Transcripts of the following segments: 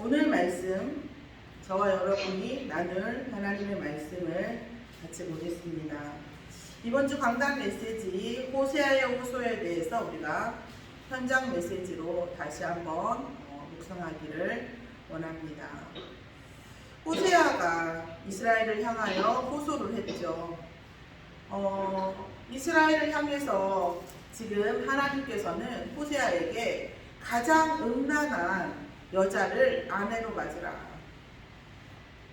오늘 말씀, 저와 여러분이 나눌 하나님의 말씀을 같이 보겠습니다. 이번 주 강단 메시지 호세아의 호소에 대해서 우리가 현장 메시지로 다시 한번 묵상하기를 원합니다. 호세아가 이스라엘을 향하여 호소를 했죠. 이스라엘을 향해서 지금 하나님께서는 호세아에게 가장 음란한 여자를 아내로 맞으라.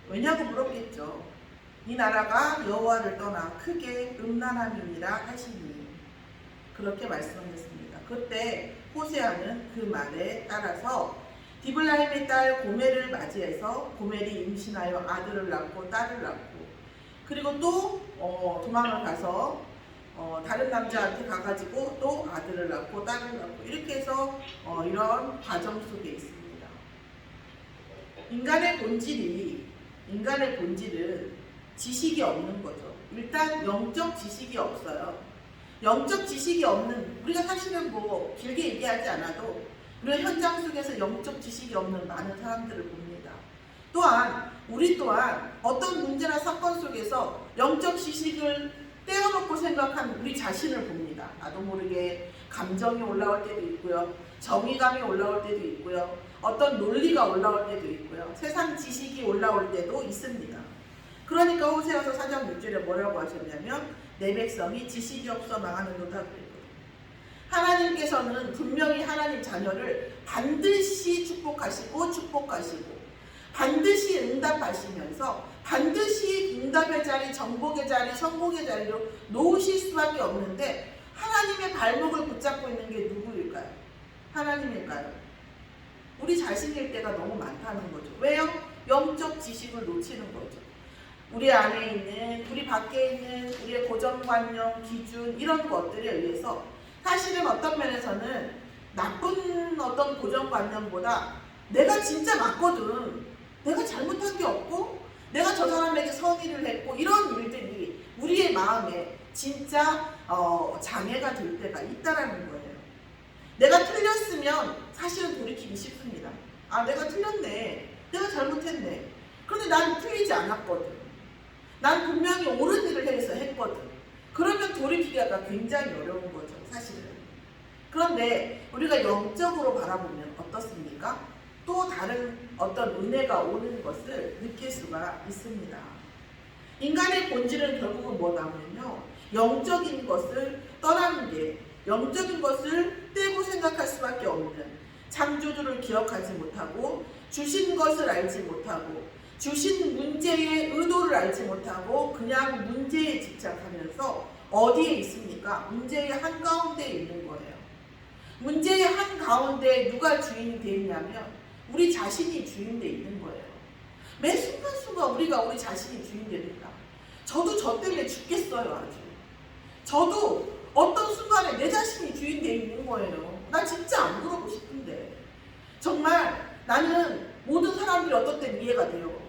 왜냐고 물었겠죠. 이 나라가 여호와를 떠나 크게 음란함이니라 하시니 그렇게 말씀하셨습니다. 그때 호세아는 그 말에 따라서 디블라임의 딸 고멜을 맞이해서 고멜이 임신하여 아들을 낳고 딸을 낳고 그리고 또 도망을 가서 다른 남자한테 가가지고 또 아들을 낳고 딸을 낳고 이렇게 해서 이런 과정 속에 있습니다. 인간의 본질은 지식이 없는 거죠. 일단 영적 지식이 없어요. 영적 지식이 없는, 우리가 사실은 뭐 길게 얘기하지 않아도 우리가 현장 속에서 영적 지식이 없는 많은 사람들을 봅니다. 또한 우리 또한 어떤 문제나 사건 속에서 영적 지식을 떼어놓고 생각한 우리 자신을 봅니다. 나도 모르게 감정이 올라올 때도 있고요. 정의감이 올라올 때도 있고요. 어떤 논리가 올라올 때도 있고요. 세상 지식이 올라올 때도 있습니다. 그러니까 호세아서 4장 6절에 뭐라고 하셨냐면 내 백성이 지식이 없어 망하는도다 그랬거든요. 하나님께서는 분명히 하나님 자녀를 반드시 축복하시고 반드시 응답하시면서 반드시 응답의 자리, 정복의 자리, 성공의 자리로 놓으실 수밖에 없는데 하나님의 발목을 붙잡고 있는 게 누구일까요? 하나님일까요? 우리 자신일 때가 너무 많다는 거죠. 왜요? 영적 지식을 놓치는 거죠. 우리 안에 있는, 우리 밖에 있는 우리의 고정관념, 기준 이런 것들에 의해서 사실은 어떤 면에서는 나쁜 어떤 고정관념보다 내가 진짜 맞거든. 내가 잘못한 게 없고 내가 저 사람에게 선의를 했고 이런 일들이 우리의 마음에 진짜 장애가 될 때가 있다라는 거예요. 내가 틀렸으면 사실은 돌이키기 쉽습니다. 아, 내가 틀렸네. 내가 잘못했네. 그런데 난 틀리지 않았거든. 난 분명히 옳은 일을 해서 했거든. 그러면 돌이키기가 굉장히 어려운 거죠, 사실은. 그런데 우리가 영적으로 바라보면 어떻습니까? 또 다른 어떤 은혜가 오는 것을 느낄 수가 있습니다. 인간의 본질은 결국은 뭐냐면요, 영적인 것을 떠나는 게, 영적인 것을 떼고 생각할 수밖에 없는, 창조주를 기억하지 못하고 주신 것을 알지 못하고 주신 문제의 의도를 알지 못하고 그냥 문제에 집착하면서 어디에 있습니까? 문제의 한가운데에 있는 거예요. 문제의 한가운데에 누가 주인이 되어 있냐면 우리 자신이 주인되어 있는 거예요. 매 순간순간 우리가 우리 자신이 주인됩니다. 저도 저 때문에 죽겠어요. 아주. 저도 어떤 순간에 내 자신이 주인되어 있는 거예요. 나 진짜 안 그러고 싶은데 정말 나는 모든 사람들이 어떤 때는 이해가 돼요.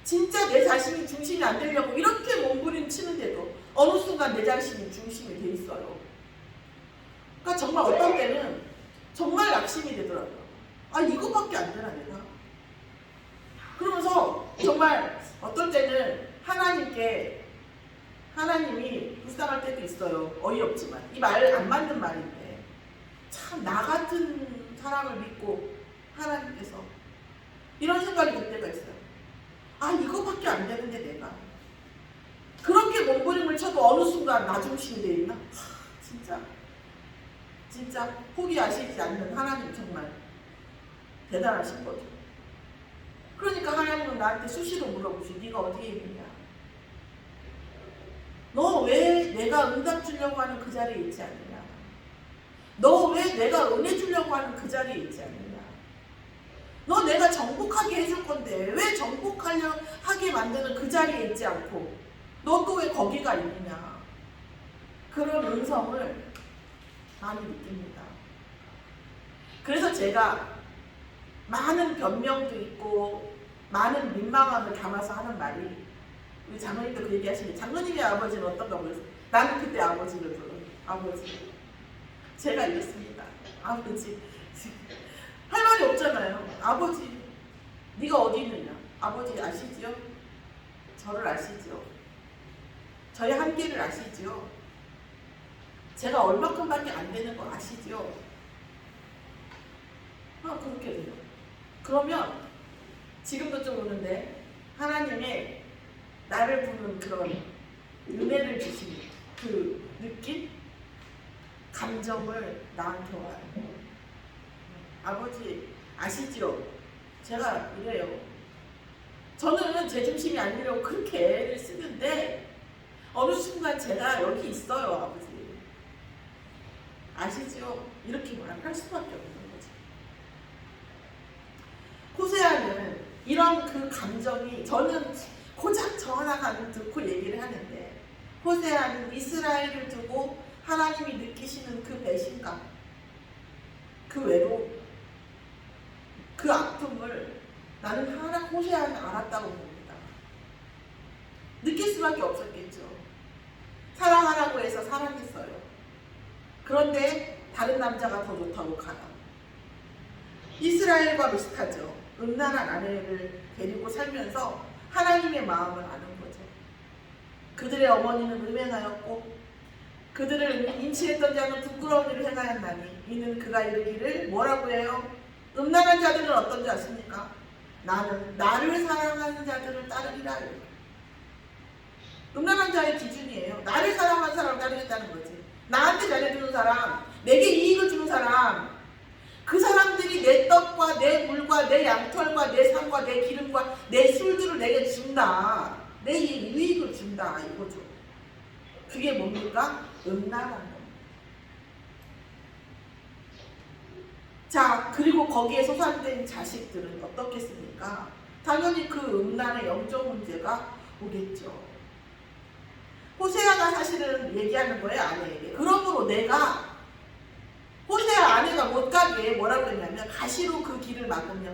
진짜 내 자신이 중심이 안 되려고 이렇게 몸부림치는데도 어느 순간 내 자신이 중심이 돼 있어요. 그러니까 정말 어떤 때는 정말 낙심이 되더라고요. 아, 이거밖에 안 되나 내가? 그러면서 정말 어떤 때는 하나님이 불쌍할 때도 있어요. 어이없지만 이 말 안 맞는 말인데 참 나 같은 사람을 믿고 하나님께서 이런 생각이 들 때가 있어요. 아, 이거밖에 안 되는데 내가 그렇게 몸부림을 쳐도 어느 순간 나 중심이 돼 있나? 진짜 포기하시지 않는 하나님 정말 대단하신 거죠. 그러니까 하나님은 나한테 수시로 물어보시고 네가 어디에 있느냐? 너 왜 내가 응답 주려고 하는 그 자리에 있지 않느냐? 너 왜 내가 은혜 주려고 하는 그 자리에 있지 않느냐? 너 내가 정복하게 해줄 건데 왜 정복하게 만드는 그 자리에 있지 않고 너 또 왜 거기가 있느냐? 그런 음성을 많이 느낍니다. 그래서 제가 많은 변명도 있고 많은 민망함을 담아서 하는 말이 우리 장로님도 그 얘기 하시는데 장로님의 아버지는 어떤가 모르겠어요. 나는 그때 아버지를 불러요. 아버지. 제가 이랬습니다. 아버지. 할 말이 없잖아요. 아버지. 네가 어디 있느냐? 아버지 아시지요? 저를 아시지요? 저의 한계를 아시지요? 제가 얼마큼밖에 안 되는 거 아시지요? 그렇게 돼요. 그러면 지금도 좀 오는데 하나님의 나를 부는 그런 은혜를 주시는 그 느낌? 감정을 나한테 와요. 아버지 아시죠? 제가 이래요. 저는 제 중심이 아니려고 그렇게 애를 쓰는데 어느 순간 제가 여기 있어요. 아버지 아시죠? 이렇게 말할 수밖에 없는 거죠. 호세아는 이런 그 감정이, 저는 고작 저 하나 듣고 얘기를 하는데, 호세아는 이스라엘을 두고 하나님이 느끼시는 그 배신감, 그 외로움, 그 아픔을 나는 호세아는 알았다고 봅니다. 느낄 수밖에 없었겠죠. 사랑하라고 해서 사랑했어요. 그런데 다른 남자가 더 좋다고 가요. 이스라엘과 비슷하죠. 음란한 아내를 데리고 살면서 하나님의 마음을 아는 거죠. 그들의 어머니는 음행하였고 그들을 인치했던 자는 부끄러운 일을 행하였나니 이는 그가 이르기를 뭐라고 해요? 음란한 자들은 어떤 자십니까? 나는 나를 사랑하는 자들을 따르리라. 음란한 자의 기준이에요. 나를 사랑하는 사람을 따르겠다는 거지. 나한테 잘해주는 사람, 내게 이익을 주는 사람, 그 사람들이 내 떡과 내 물과 내 양털과 내 상과 내 기름과 내 술들을 내게 준다. 내 유익을 준다. 이거죠. 그게 뭡니까? 음란한 겁니다. 자, 그리고 거기에 소산된 자식들은 어떻겠습니까? 당연히 그 음란의 영적 문제가 오겠죠. 호세아가 사실은 얘기하는 거예요, 아내에게. 그러므로 내가 호세아 아내가 못 가게 뭐라고 했냐면 가시로 그 길을 막으며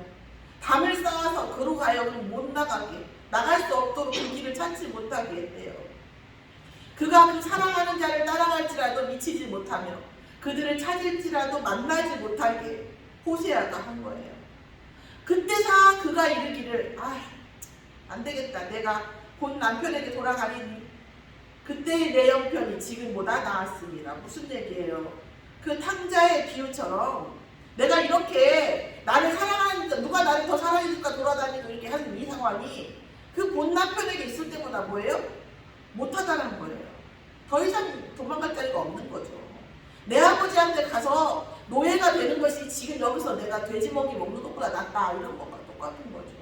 담을 쌓아서 그로 하여금 못 나가게, 나갈 수 없도록 그 길을 찾지 못하게 했대요. 그가 그 사랑하는 자를 따라갈지라도 미치지 못하며 그들을 찾을지라도 만나지 못하게 호세아가 한 거예요. 그때서 그가 이르기를 안 되겠다. 내가 곧 남편에게 돌아가리니 그때의 내 형편이 지금보다 나았습니다. 무슨 얘기예요? 그 탕자의 비유처럼 내가 이렇게 나를 사랑하는, 누가 나를 더 사랑해줄까 돌아다니고 이렇게 하는 이 상황이 그 본 남편에게 있을 때보다 뭐예요? 못하다는 거예요. 더 이상 도망갈 자리가 없는 거죠. 내 아버지한테 가서 노예가 되는 것이 지금 여기서 내가 돼지먹이 먹는 것보다 낫다, 이런 것과 똑같은 거죠.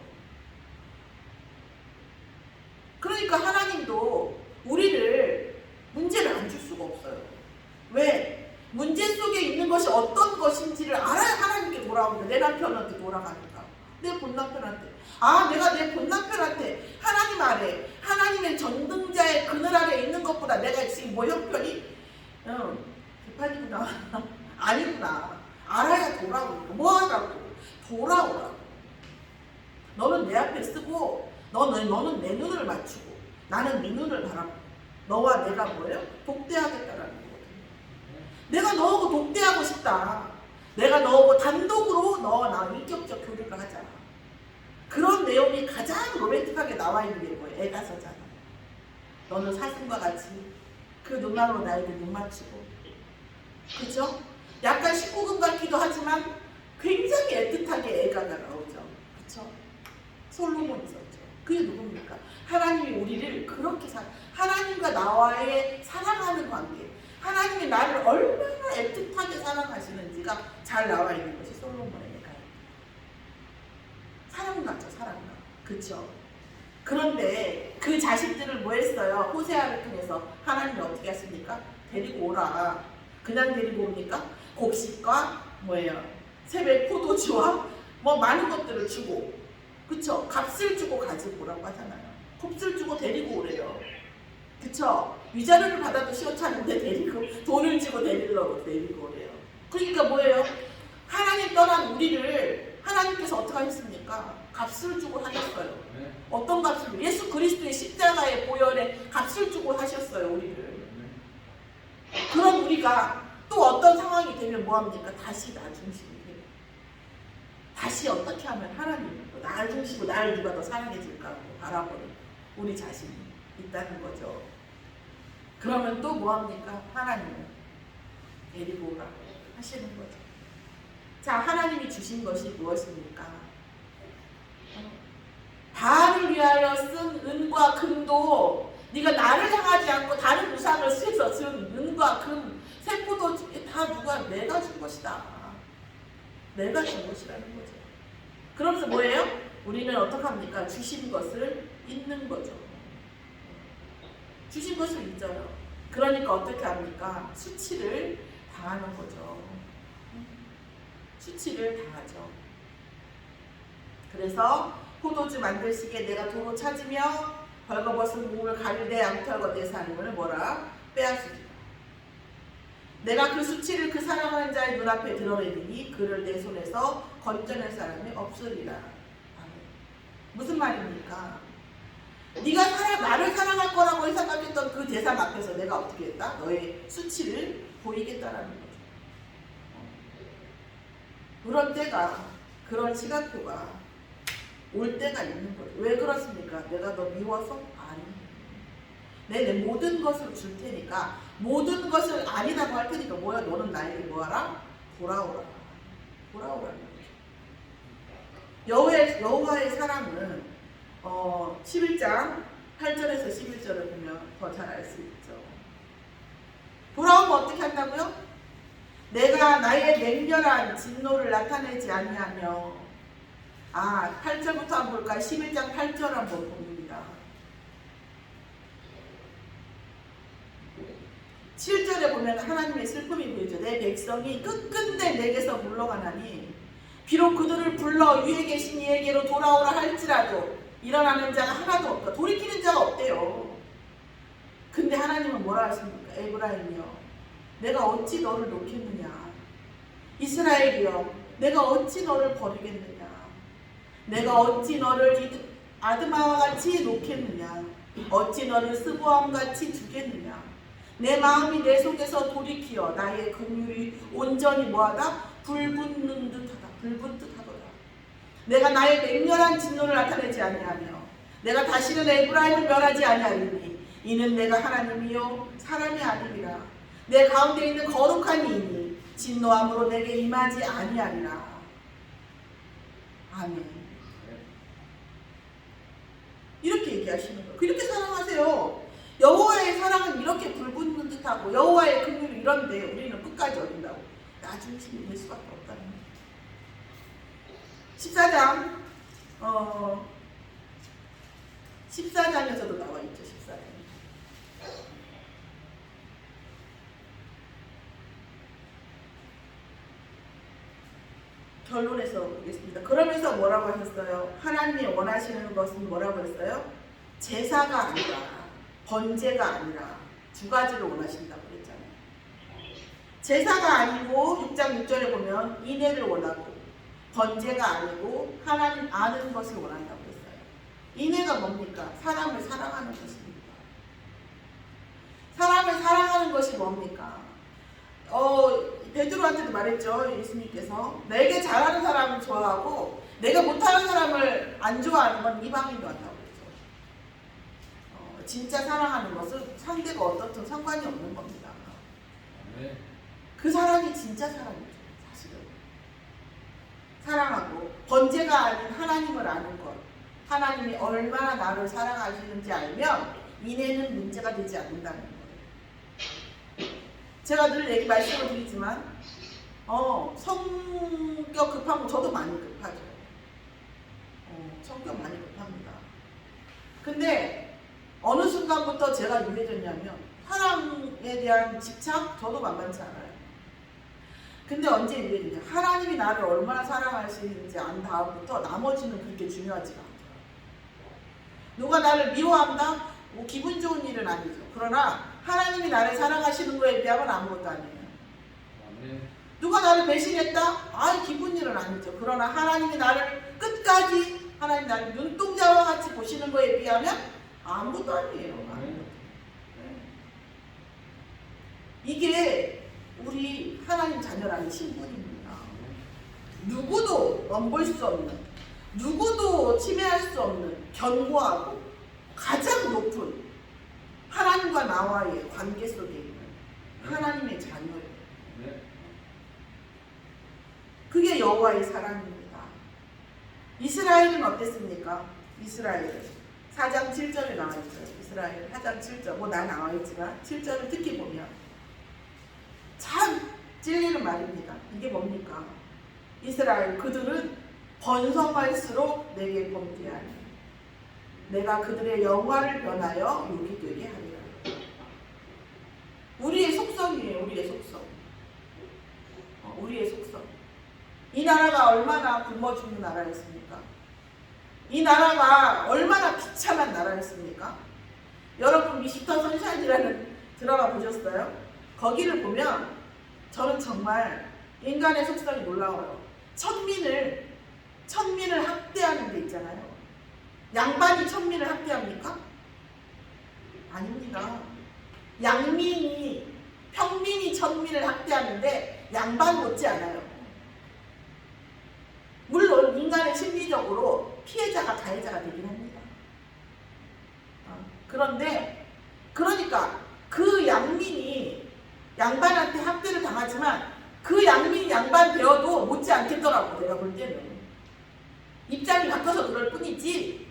그러니까 하나님도 우리를 문제를 안 줄 수가 없어요. 왜? 문제 속에 있는 것이 어떤 것인지를 알아야 하나님께 돌아옵니다. 내 남편한테 돌아가니까. 내 본남편한테. 내가 내 본남편한테 하나님 아래, 하나님의 전등자의 그늘 아래 있는 것보다 내가 지금 뭐 형편이? 비판이구나. 아니구나. 알아야 돌아오니까. 뭐 하라고? 돌아오라고. 너는 내 앞에 쓰고 너는 내 눈을 맞추고 나는 네 눈을 바라보고 너와 내가 뭐예요? 독대하겠다라는 거거든요. 내가 너하고 독대하고 싶다. 내가 너하고 단독으로 너와 나 인격적 교류를 하자. 그런 내용이 가장 로맨틱하게 나와 있는 게 뭐예요? 애가서잖아. 너는 사슴과 같이 그 눈만으로 나에게 눈 맞추고, 그죠? 약간 19금 같기도 하지만 굉장히 애틋하게 애가가 나오죠. 그쵸? 솔로몬 있었죠. 그게 누굽니까? 하나님이 우리를 그렇게 하나님과 나와의 사랑하는 관계, 하나님이 나를 얼마나 애틋하게 사랑하시는지가 잘 나와 있는 것이 솔로몬의 애가예요. 사랑가죠, 사랑가. 그쵸? 그런데 그 자식들을 뭐 했어요? 호세아를 통해서 하나님이 어떻게 하십니까? 데리고 오라. 그냥 데리고 옵니까? 곡식과 뭐예요? 세배 포도주와 뭐 많은 것들을 주고, 그쵸? 값을 주고 가지고 오라고 하잖아요. 값을 주고 데리고 오래요. 그쵸? 위자료를 받아도 시원찮은데 돈을 주고 데리고 오래요. 그러니까 뭐예요? 하나님 떠난 우리를 하나님께서 어떻게 하셨습니까? 값을 주고 하셨어요. 어떤 값을? 예수 그리스도의 십자가의 보혈에 값을 주고 하셨어요, 우리를. 그럼 우리가 또 어떤 상황이 되면 뭐합니까? 다시 나 중심이 돼요. 다시 어떻게 하면 하나님 나를 중심으로 나를 누가 더 사랑해줄까 바라보는 우리 자신이 있다는 거죠. 그러면 또 뭐합니까? 하나님을 데리고 오라 하시는 거죠. 자, 하나님이 주신 것이 무엇입니까? 바알을 위하여 쓴 은과 금도 네가 나를 향하지 않고 다른 우상을 쓰서 쓴 은과 금, 세포도 다 누가 내가 준 것이다. 내가 준 것이라는 거죠. 그러면서 뭐예요? 우리는 어떻게 합니까? 주신 것을 잊는 거죠. 주신 것을 잊어요. 그러니까 어떻게 합니까? 수치를 당하는 거죠. 수치를 당하죠. 그래서 포도주 만들 시기에 내가 도로 찾으며 벌거벗은 몸을 가릴 내 양털과 내 삶을 뭐라? 빼앗으리라. 내가 그 수치를 그 사랑하는 자의 눈앞에 드러내리니 그를 내 손에서 건져낼 사람이 없으리라. 아멘. 무슨 말입니까? 네가 나를 사랑할 거라고 생각했던 그 대상 앞에서 내가 어떻게 했다? 너의 수치를 보이겠다라는 거죠. 그런 때가, 그런 시간표가 올 때가 있는 거죠. 왜 그렇습니까? 내가 너 미워서? 아니. 내 모든 것을 줄 테니까 모든 것을 아니라고 할 테니까 뭐야? 너는 나에게 뭐하라? 돌아오라. 돌아오라는 거죠. 여호와의 사랑은 11장 8절에서 11절을 보면 더 잘 알 수 있죠. 돌아오면 어떻게 한다고요? 내가 나의 맹렬한 진노를 나타내지 아니하며 8절부터 한번 볼까요? 11장 8절 한번 봅니다. 7절에 보면 하나님의 슬픔이 보이죠. 내 백성이 끝끝내 내게서 물러가나니 비록 그들을 불러 위에 계신 이에게로 돌아오라 할지라도 일어나는 자가 하나도 없다. 돌이키는 자가 없대요. 근데 하나님은 뭐라 하십니까? 에브라임이여 내가 어찌 너를 놓겠느냐. 이스라엘이여 내가 어찌 너를 버리겠느냐. 내가 어찌 너를 아드마와 같이 놓겠느냐. 어찌 너를 스보암같이 두겠느냐. 내 마음이 내 속에서 돌이키어 나의 긍휼이 온전히 뭐하다? 불붙는 듯하다. 불붙듯하도다. 내가 나의 맹렬한 진노를 나타내지 아니하며 내가 다시는 에브라임을 멸하지 아니하리니 이는 내가 하나님이요 사람이 아니니라. 내 가운데 있는 거룩한 이니 진노함으로 내게 임하지 아니하리라. 아멘. 이렇게 얘기하시는 거예요. 그렇게 사랑하세요. 여호와의 사랑은 이렇게 불붙는 듯하고 여호와의 긍휼이 이런데 우리는 끝까지 어린다고. 나 중심이 될 수밖에 없다는 거예요. 14장에서도 나와 있죠. 14장. 결론에서 보겠습니다. 그러면서 뭐라고 하셨어요? 하나님이 원하시는 것은 뭐라고 했어요? 제사가 아니라 번제가 아니라 두 가지를 원하신다고 그랬잖아요. 제사가 아니고 6장 6절에 보면 인애를 원하고 번제가 아니고 하나님 아는 것을 원한다고 했어요. 인애가 뭡니까? 사람을 사랑하는 것입니다. 사람을 사랑하는 것이 뭡니까? 베드로한테도 말했죠. 예수님께서 내게 잘하는 사람을 좋아하고 내가 못하는 사람을 안 좋아하는 건 이방인도 한다고 그랬죠. 진짜 사랑하는 것은 상대가 어떻든 상관이 없는 겁니다. 네. 그 사랑이 진짜 사랑이죠. 사실은 사랑하고 번제가 아닌 하나님을 아는 것, 하나님이 얼마나 나를 사랑하시는지 알면 인애는 문제가 되지 않는다는 거예요. 제가 늘 말씀을 드리지만 성격 급한 거 저도 많이 급하죠. 성격 많이 급합니다. 근데 어느 순간부터 제가 유해졌냐면 사랑에 대한 집착 저도 만만치 않아요. 근데 언제 유해졌냐? 하나님이 나를 얼마나 사랑하시는지 안 다음부터 나머지는 그렇게 중요하지가 않더라고요. 누가 나를 미워한다? 뭐 기분 좋은 일은 아니죠. 그러나 하나님이 나를 사랑하시는 거에 비하면 아무것도 아니에요. 누가 나를 배신했다? 기분 일은 아니죠. 그러나 하나님이 나를 끝까지 하나님 나를 눈동자와 같이 보시는 거에 비하면 아무것도 아니에요. 이게 우리 하나님 자녀라는 신분입니다. 누구도 넘볼 수 없는, 누구도 침해할 수 없는 견고하고 가장 높은 하나님과 나와의 관계 속에 있는 하나님의 자녀예요. 그게 여호와의 사랑입니다. 이스라엘은 어땠습니까? 이스라엘은 4장 7절에 나와있어요. 이스라엘 4장 7절, 뭐 다 나와있지만 7절을 특히 보면 참 찔리는 말입니다. 이게 뭡니까? 이스라엘 그들은 번성할수록 내게 범죄하니 내가 그들의 영화를 변하여 욕이 되게 하리라. 우리의 속성이에요. 우리의 속성. 우리의 속성. 이 나라가 얼마나 굶어 죽는 나라였습니까? 이 나라가 얼마나 비참한 나라였습니까? 여러분 미스터 선샤인이라는 드라마 보셨어요? 거기를 보면 저는 정말 인간의 속성이 놀라워요. 천민을 학대하는 게 있잖아요. 양반이 천민을 학대합니까? 아닙니다. 평민이 천민을 학대하는데 양반 못지 않아요. 물론 인간은 심리적으로 피해자가 가해자가 되긴 합니다. 그런데 그러니까 그 양민이 양반한테 학대를 당하지만 그 양민이 양반 되어도 못지 않겠더라고. 내가 볼 때는 입장이 바뀌어서 그럴 뿐이지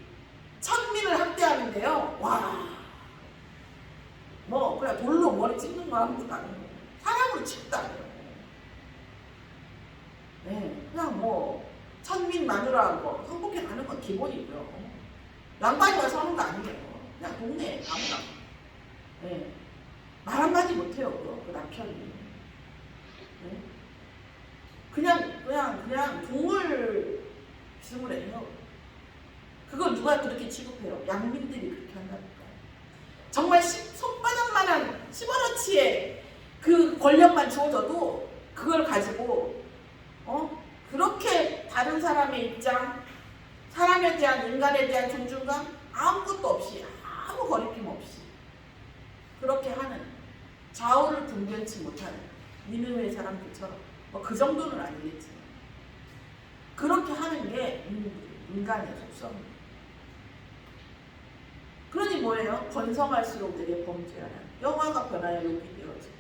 천민을 학대하는데요. 와, 뭐 그냥 돌로 머리 찍는 거 아무것도 아니에요. 사람으로 치지도 않아요. 네, 그냥 뭐 천민 마누라하고 성폭행 하는 건 기본이고요. 양반이 와서 하는 거 아니에요. 그냥 동네 아무나. 네. 말 한마디 못해요. 그 남편이. 네. 그냥 동물 취급을 해요. 그걸 누가 그렇게 취급해요? 양민들이 그렇게 한다니까요. 정말 손바닥만한 시버러치의 그 권력만 주어져도 그걸 가지고 그렇게 다른 사람의 입장, 사람에 대한 인간에 대한 존중감 아무것도 없이 아무 거리낌 없이 그렇게 하는 좌우를 분별치 못하는 니느웨 사람들처럼 뭐 그 정도는 아니겠지만 그렇게 하는 게 인간의 속성입니다. 그러니 뭐예요? 번성할수록 내게 범죄하는 영화가 변하여 욕이 되어지고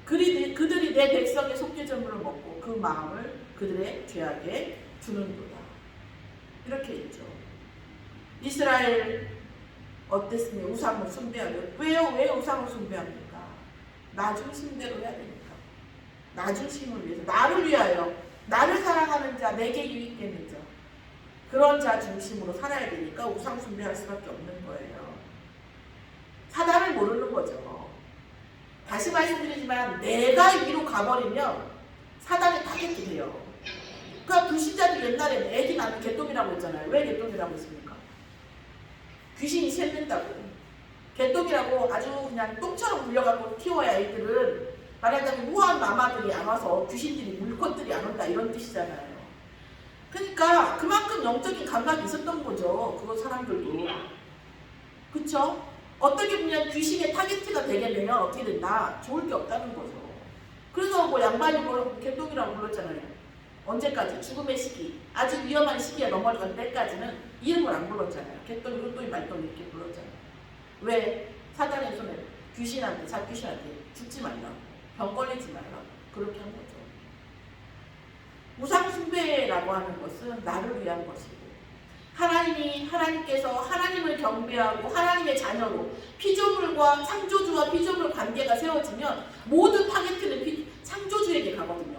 그들이 내 백성의 속죄제물을 먹고 그 마음을 그들의 죄악에 두는도다. 이렇게 있죠. 이스라엘 어땠습니까? 우상을 숭배하려. 왜 우상을 숭배합니까? 나 중심대로 해야 되니까. 나 중심을 위해서, 나를 위하여, 나를 사랑하는 자, 내게 유익되는 자, 그런 자 중심으로 살아야 되니까 우상 숭배할 수밖에 없는 거예요. 사단을 모르는 거죠. 다시 말씀드리지만 내가 위로 가버리면 사단의 타겟이 돼요. 그러니까 불신자들 옛날에 애기 낳으면 개똥이라고 했잖아요. 왜 개똥이라고 했습니까? 귀신이 셀린다고. 개똥이라고 아주 그냥 똥처럼 굴려갖고 키워야 아이들은 말하자면 우아한 마마들이 안 와서 귀신들이 물건들이 안 온다 이런 뜻이잖아요. 그러니까 그만큼 영적인 감각이 있었던 거죠. 그거 사람들도. 그쵸? 어떻게 보면 귀신의 타겟트가 되게 되면 어떻게 된다? 좋을 게 없다는 거죠. 그래서 뭐 양반이 뭐 개똥이라고 불렀잖아요. 언제까지? 죽음의 시기. 아주 위험한 시기에 넘어갈 때까지는 이름을 안 불렀잖아요. 개똥이, 흑똥이, 말똥이 이렇게 불렀잖아요. 왜? 사단의 손에 귀신한테, 잡귀신한테 죽지 말라. 병 걸리지 말라. 그렇게 한 거죠. 우상 숭배라고 하는 것은 나를 위한 것이고 하나님께서 하나님을 경배하고 하나님의 자녀로 피조물과 창조주와 피조물 관계가 세워지면 모든 타겟트는 창조주에게 가거든요.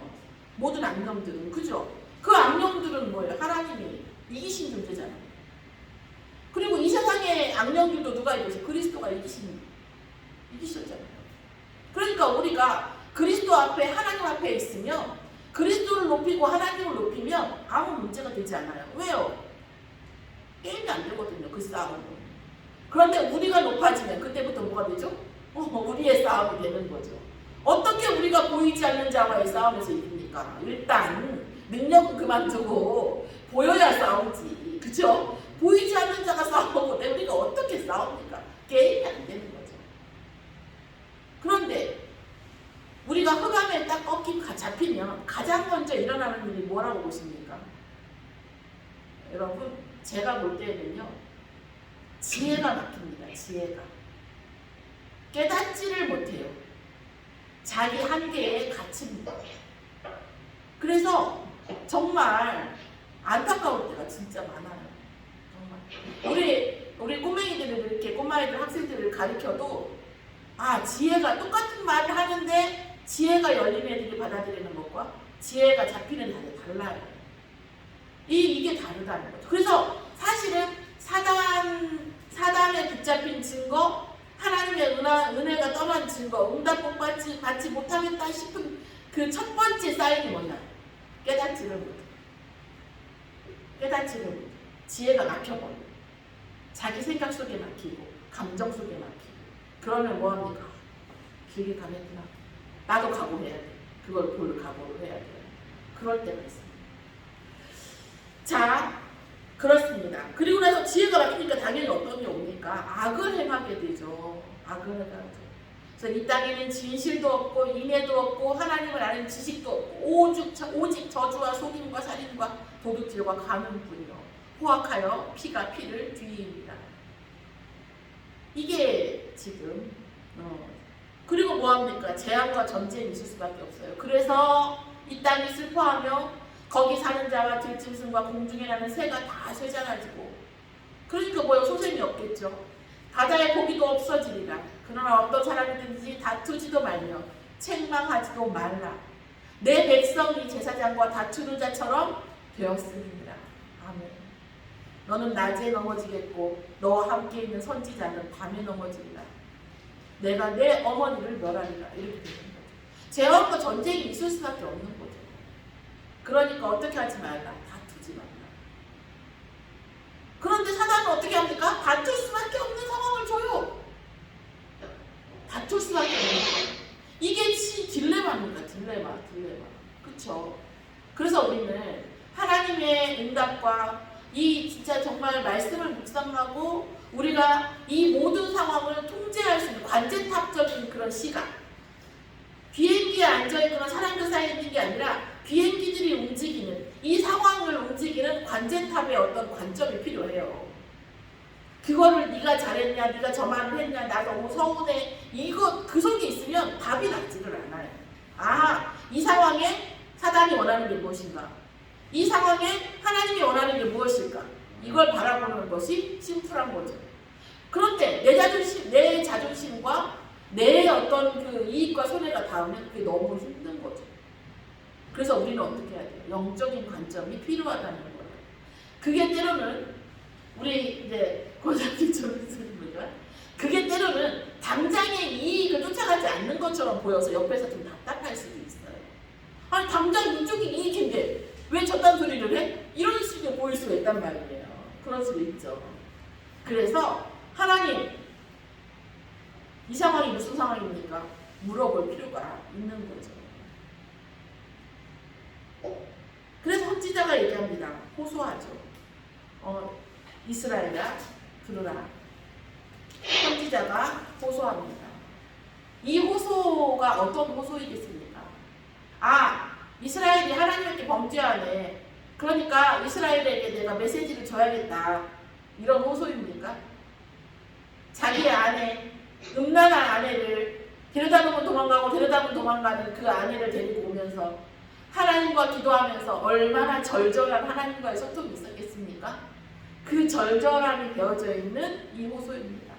모든 악령들은. 그죠? 그 악령들은 뭐예요? 하나님이 이기신 존재잖아요. 그리고 이 세상의 악령들도 누가 이기셨어요? 그리스도가 이기셨잖아요. 그러니까 우리가 그리스도 앞에 하나님 앞에 있으면 그리스도를 높이고 하나님을 높이면 아무 문제가 되지 않아요. 왜요? 게임이 안 되거든요. 그 싸움은. 그런데 우리가 높아지면 그때부터 뭐가 되죠? 우리의 싸움이 되는 거죠. 어떻게 우리가 보이지 않는 자와의 싸움에서 이깁니까? 일단 능력은 그만두고 보여야 싸우지. 그쵸? 보이지 않는 자가 싸우고 우리가 어떻게 싸웁니까? 게임이 안 되는 거죠. 그런데 우리가 흑암에 딱 잡히면 가장 먼저 일어나는 일이 뭐라고 보십니까? 여러분, 제가 볼 때는요, 지혜가 막힙니다. 지혜가. 깨닫지를 못해요. 자기 한계에 갇힙니다. 그래서 정말 안타까울 때가 진짜 많아요. 정말. 우리 꼬맹이들을 이렇게 꼬마애들 학생들을 가르쳐도 지혜가 똑같은 말을 하는데 지혜가 열린 애들이 받아들이는 것과 지혜가 잡히는 애들이 달라요. 이게 다르다는 거죠. 그래서 사실은 사단에 붙잡힌 증거, 하나님의 은혜가 떠난 증거, 응답복 받지 못하겠다 싶은 그 첫 번째 사인이 뭐냐? 깨닫지를 못해. 깨닫지를 못해. 지혜가 막혀버려. 자기 생각 속에 막히고 감정 속에 막히고. 그러면 뭐합니까? 길게 가겠구나. 나도 각오해야 돼. 그걸 볼 각오를 해야 돼. 그럴 때가 있습니다. 자, 그렇습니다. 그리고 나서 지혜가 막히니까 당연히 어떤 게 옵니까? 악을 행하게 되죠. 악을 행하게 되죠. 그래서 이 땅에는 진실도 없고 인애도 없고 하나님을 아는 지식도 없고 오직 저주와 속임과 살인과 도둑질과 간음뿐이요. 포악하여 피가 피를 뒤입니다. 이게 지금 그리고 뭐합니까? 재앙과 전쟁이 있을 수밖에 없어요. 그래서 이 땅이 슬퍼하며 거기 사는 자와 들짐승과 공중에 나는 새가 다 쇠잔하지고 그러니까 소생이 없겠죠. 바다의 고기도 없어지리라. 그러나 어떤 사람이든지 다투지도 말며 책망하지도 말라. 내 백성이 제사장과 다투는 자처럼 되었음이니라. 아멘. 너는 낮에 넘어지겠고 너와 함께 있는 선지자는 밤에 넘어지리라. 내가 내 어머니를 멸하리라. 이렇게 되는 거죠. 재앙과 전쟁이 있을 수밖에 없는 거죠. 그러니까 어떻게 하지 말라. 다투지 말라. 그런데 사단은 어떻게 합니까? 다툴 수밖에 없는 상황을 줘요. 다툴 수밖에 없는 상황. 이게 딜레마입니다. 딜레마. 그쵸? 그래서 우리는 하나님의 응답과 이 진짜 정말 말씀을 묵상하고 우리가 이 모든 상황을 통제할 수 있는 관제탑적인 그런 시각. 비행기에 앉아있거나 사람들 사이에 있는 게 아니라 비행기들이 움직이는 이 상황을 움직이는 관제탑의 어떤 관점이 필요해요. 그거를 네가 잘했냐, 네가 저 말을 했냐, 나 너무 서운해. 그 속에 있으면 답이 나지를 않아요. 이 상황에 사단이 원하는 게 무엇인가? 이 상황에 하나님이 원하는 게 무엇일까? 이걸 바라보는 것이 심플한 거죠. 그런데 내 자존심과 내 어떤 그 이익과 손해가 닿으면 그게 너무 힘든 거죠. 그래서 우리는 어떻게 해야 돼요? 영적인 관점이 필요하다는 거예요. 그게 때로는 우리 이제 고장님처럼 있습니다. 그게 때로는 당장의 이익을 쫓아가지 않는 것처럼 보여서 옆에서 좀 답답할 수도 있어요. 당장 이쪽이 이익인데 왜 저딴 소리를 해? 이런 식으로 보일 수가 있단 말이에요. 그럴 수도 있죠. 그래서 하나님, 이 상황이 무슨 상황입니까? 물어볼 필요가 있는 거죠. 그래서 선지자가 얘기합니다. 호소하죠. 이스라엘아 들으라. 선지자가 호소합니다. 이 호소가 어떤 호소이겠습니까? 이스라엘이 하나님께 범죄하네. 그러니까 이스라엘에게 내가 메시지를 줘야겠다. 이런 호소입니까? 자기의 아내, 음란한 아내를 데려다놓으면 도망가고 데려다놓으면 도망가는 그 아내를 데리고 오면서 하나님과 기도하면서 얼마나 절절한 하나님과의 소통이 있었겠습니까? 그 절절함이 배어져 있는 이 호소입니다.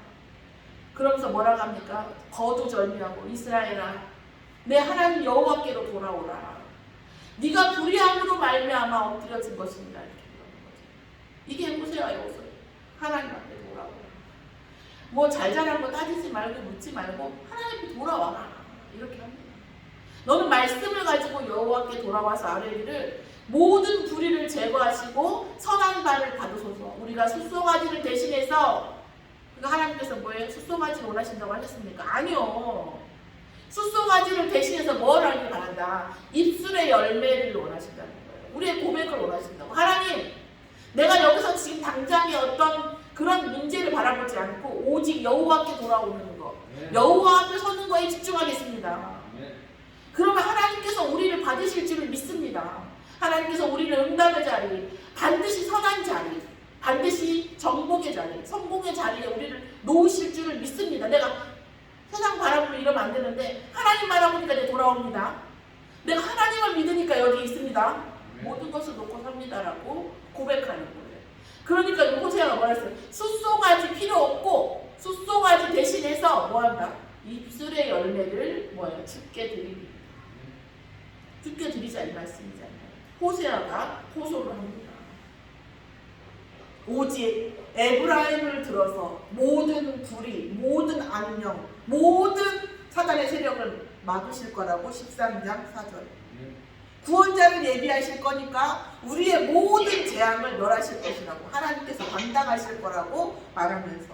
그러면서 뭐라고 합니까? 거두절미하고 이스라엘아 내 하나님 여호와께로 돌아오라. 네가 불의함으로 말미암아 엎드려진 것입니다. 이렇게 그러는 거죠. 이게 호세아의 호소예요. 하나님 앞에 돌아오라. 뭐 잘잘한 거 따지지 말고 묻지 말고 하나님 앞에 돌아와라. 이렇게 합니다. 너는 말씀을 가지고 여호와께 돌아와서 아뢰기를 모든 불의를 제거하시고 선한 바를 받으소서. 우리가 숫송아지를 대신해서 하나님께서 뭐예요? 숫송아지를 원하신다고 하셨습니까? 아니요. 숫송아지를 대신해서 뭘 하길 바란다? 입술의 열매를 원하신다는 거예요. 우리의 고백을 원하신다고. 하나님, 내가 여기서 지금 당장의 어떤 그런 문제를 바라보지 않고 오직 여호와께 돌아오는 거. 여호와 앞에 서는 거에 집중하겠습니다. 그러면 하나님께서 우리를 받으실 줄을 믿습니다. 하나님께서 우리를 응답의 자리, 반드시 선한 자리, 반드시 정복의 자리, 성공의 자리에 우리를 놓으실 줄을 믿습니다. 내가 세상 바라보면 이러면 안 되는데 하나님 바라보니까 이제 돌아옵니다. 내가 하나님을 믿으니까 여기 있습니다. 모든 것을 놓고 삽니다라고 고백하는 거예요. 그러니까 호세아가 뭐라 했어요? 숫송아지 필요 없고 숫송아지 대신해서 뭐한다? 입술의 열매를 뭐예요? 주께 드립니다. 주께 드리자 이 말씀이잖아요. 호세아가 호소를 합니다. 오직 에브라임을 들어서 모든 불의, 모든 악령, 모든 사단의 세력을 막으실 거라고 13장 4절. 구원자를 예비하실 거니까 우리의 모든 재앙을 멸하실 것이라고 하나님께서 감당하실 거라고 말하면서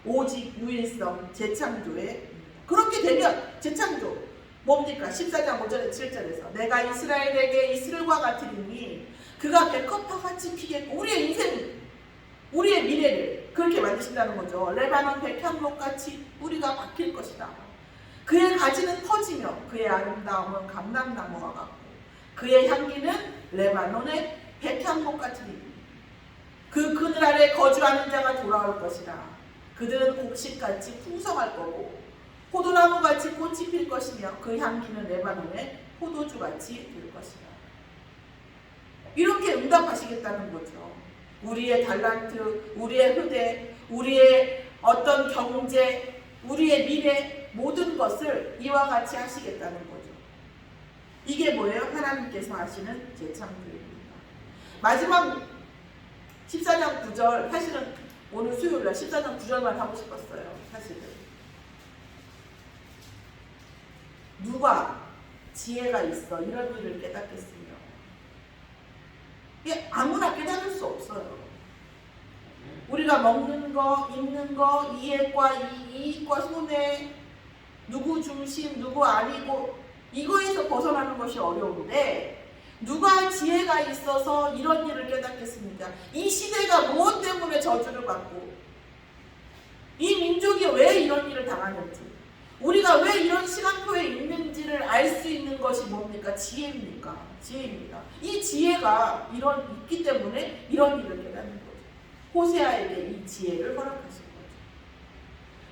오직 유일성 재창조에 그렇게 되면 재창조 뭡니까? 14장 5절에 7절에서 내가 이스라엘에게 이슬과 같으리니 그가 백합화 같이 피겠고 우리의 인생 우리의 미래를 그렇게 만드신다는 거죠. 레바논 백향목같이 뿌리가 박힐 것이다. 그의 가지는 퍼지며 그의 아름다움은 감람나무와 같고 그의 향기는 레바논의 백향목 같으니 그 그늘 아래 거주하는 자가 돌아올 것이다. 그들은 곡식같이 풍성할 거고 포도나무같이 꽃이 필 것이며 그 향기는 레바논의 포도주같이 될 것이다. 이렇게 응답하시겠다는 거죠. 우리의 달란트, 우리의 후대, 우리의 어떤 경제, 우리의 미래 모든 것을 이와 같이 하시겠다는 거죠. 이게 뭐예요? 하나님께서 하시는 재창조입니다. 마지막 14장 9절 사실은 오늘 수요일날 14장 9절만 하고 싶었어요. 사실은 누가 지혜가 있어 이런 일을 깨닫겠으며 이게 아무나 깨달을 수 없어요. 우리가 먹는 거, 입는 거, 이익과 이익과 손해, 누구 중심, 누구 아니고 이거에서 벗어나는 것이 어려운데 누가 지혜가 있어서 이런 일을 깨닫겠습니까? 이 시대가 무엇 때문에 저주를 받고 이 민족이 왜 이런 일을 당하는지 우리가 왜 이런 시간표에 있는지를 알 수 있는 것이 뭡니까? 지혜입니까? 지혜입니다. 이 지혜가 있기 때문에 이런 일을 깨닫는 거죠. 호세아에게 이 지혜를 허락하신 거죠.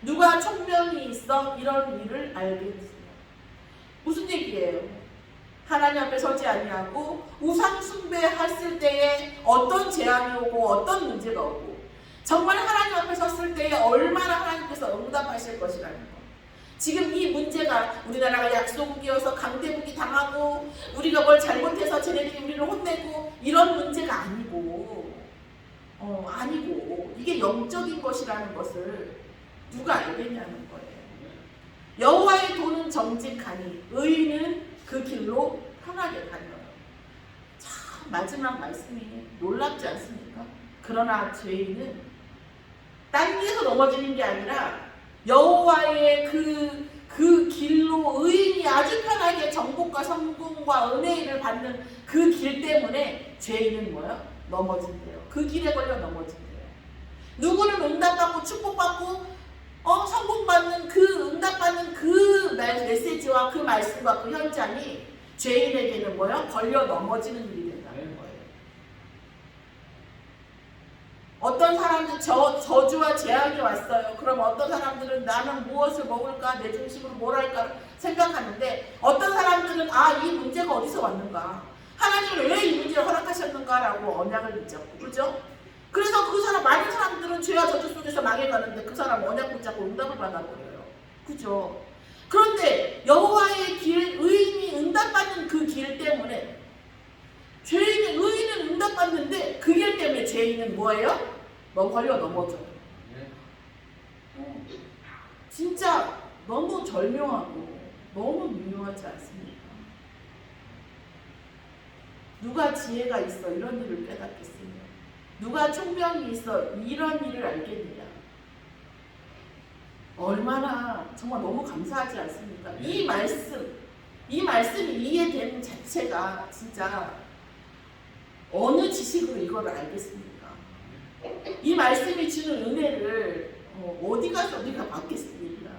누가 총명이 있어 이런 일을 알겠으며 무슨 얘기예요? 하나님 앞에 서지 아니하고 우상 숭배했을 때에 어떤 재앙이 오고 어떤 문제가 오고 정말 하나님 앞에 섰을 때에 얼마나 하나님께서 응답하실 것이라는 거. 지금 이 문제가 우리나라가 약소국이어서 강대국이 당하고 우리가 뭘 잘못해서 쟤네들이 우리를 혼내고 이런 문제가 아니고 이게 영적인 것이라는 것을 누가 알겠냐는 거예요. 여호와의 도는 정직하니 의인은 그 길로 편하게 다녀요. 참 마지막 말씀이 놀랍지 않습니까? 그러나 죄인은 딴 길에서 넘어지는 게 아니라 여호와의 그 길로 의인이 아주 편하게 정복과 성공과 은혜를 받는 그 길 때문에 죄인은 뭐예요? 넘어진대요. 그 길에 걸려 넘어진대요. 누구는 응답받고 축복받고 성공받는 그 응답받는 그 메시지와 그 말씀과 그 현장이 죄인에게는 뭐예요? 걸려 넘어지는 일이 된다는 거예요. 어떤 사람들 저주와 재앙이 왔어요. 그럼 어떤 사람들은 나는 무엇을 먹을까? 내 중심으로 뭘 할까? 생각하는데 어떤 사람들은 이 문제가 어디서 왔는가? 하나님은 왜 이 문제를 허락하셨는가라고 언약을 붙잡고 그죠? 그래서 많은 사람들은 죄와 저주 속에서 망해가는데 그 사람 언약 붙잡고 응답을 받아버려요. 그죠? 그런데 여호와의 길, 의인이 응답받는 그 길 때문에 의인은 응답받는데 그 길 때문에 죄인은 뭐예요? 걸려 넘어져요. 진짜 너무 절묘하고 너무 미묘하지 않습니까? 누가 지혜가 있어 이런 일을 깨닫겠으며 누가 총명이 있어 이런 일을 알겠느냐. 얼마나 정말 너무 감사하지 않습니까? 이 말씀이 이해되는 자체가 진짜 어느 지식으로 이걸 알겠습니까? 이 말씀이 주는 은혜를 어디 가서 우리가 받겠습니까?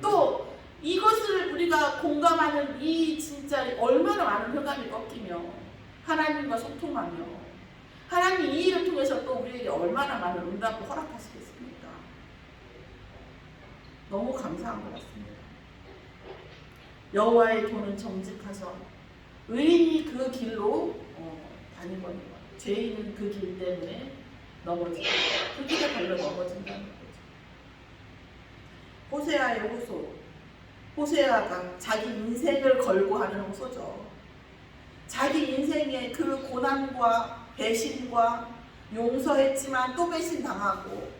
또 이것을 우리가 공감하는 이 진짜 얼마나 많은 혈감이 꺾이며 하나님과 소통하며 하나님 이 일을 통해서 또 우리에게 얼마나 많은 응답을 허락하시겠습니까? 너무 감사한 것 같습니다. 여호와의 도는 정직하셔. 의인이 그 길로 다니거니와 죄인은 그 길 때문에 넘어지고 그 길에 걸려 넘어진다는 거죠. 호세아의 호소. 호세아가 자기 인생을 걸고 하는 호소죠. 자기 인생의 그 고난과 배신과 용서했지만 또 배신당하고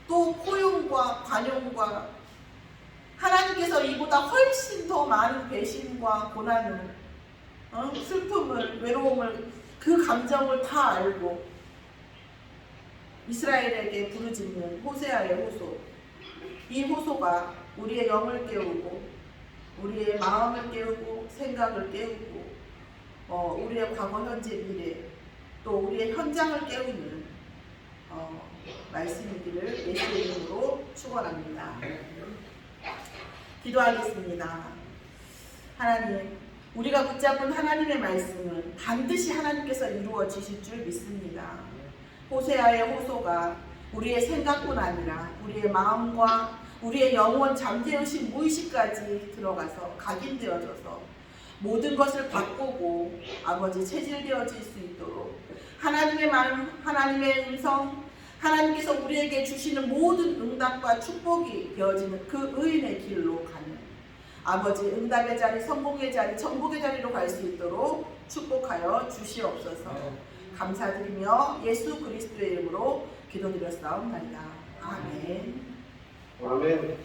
또 포용과 관용과 하나님께서 이보다 훨씬 더 많은 배신과 고난을 슬픔을 외로움을 그 감정을 다 알고 이스라엘에게 부르짖는 호세아의 호소. 이 호소가 우리의 영을 깨우고 우리의 마음을 깨우고 생각을 깨우고 우리의 과거 현재 미래 또 우리의 현장을 깨우는 말씀이기를 예수의 이름으로 축원합니다. 기도하겠습니다. 하나님, 우리가 붙잡은 하나님의 말씀은 반드시 하나님께서 이루어지실 줄 믿습니다. 호세아의 호소가 우리의 생각뿐 아니라 우리의 마음과 우리의 영혼 잠재우신 무의식까지 들어가서 각인되어져서 모든 것을 바꾸고 아버지 체질되어질 수 있도록 하나님의 마음, 하나님의 음성, 하나님께서 우리에게 주시는 모든 응답과 축복이 되어지는 그 의인의 길로 가는 아버지 응답의 자리, 성공의 자리, 정복의 자리로 갈 수 있도록 축복하여 주시옵소서. 감사드리며 예수 그리스도의 이름으로 기도드렸사옵나이다. 아멘. 아멘.